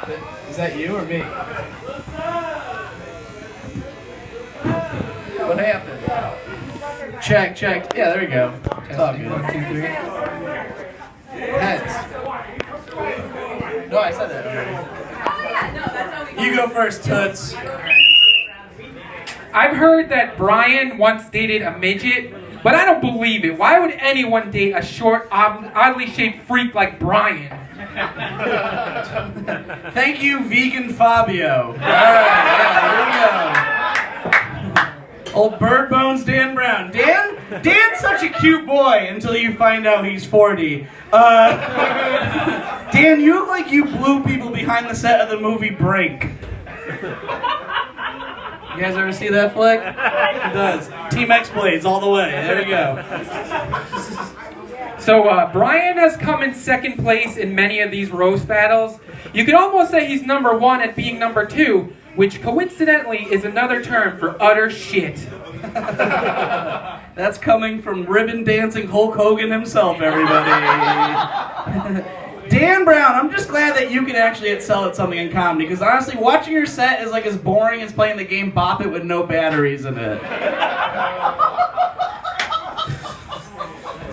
happened? Is that you or me? What happened? Check. Yeah, there we go. It's all good. 1, 2, 3. Heads. No, I said that already. You go first, Toots. I've heard that Brian once dated a midget, but I don't believe it. Why would anyone date a short, oddly shaped freak like Brian? Thank you, vegan Fabio. Alright, here we go. Old bird bones Dan Brown. Dan's such a cute boy until you find out he's 40. Dan, you look like you blew people behind the set of the movie Break. You guys ever see that flick? It does. Team X-Blades all the way. There we go. So Brian has come in second place in many of these roast battles. You could almost say he's number 1 at being number 2, which coincidentally is another term for utter shit. That's coming from ribbon dancing Hulk Hogan himself, everybody. Dan Brown, I'm just glad that you can actually excel at something in comedy, because honestly, watching your set is like as boring as playing the game Bop It with no batteries in it.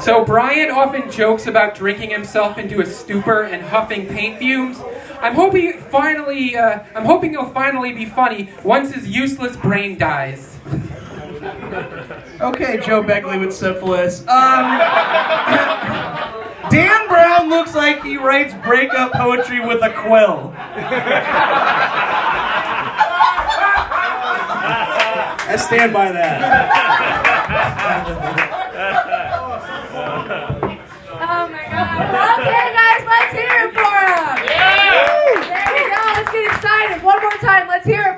So Brian often jokes about drinking himself into a stupor and huffing paint fumes. I'm hoping he'll finally be funny once his useless brain dies. Okay, Joe Beckley with syphilis. Dan Brown looks like he writes breakup poetry with a quill. I stand by that. Oh my God. Okay, guys, let's hear it for him. Yeah. There we go. Let's get excited. One more time. Let's hear it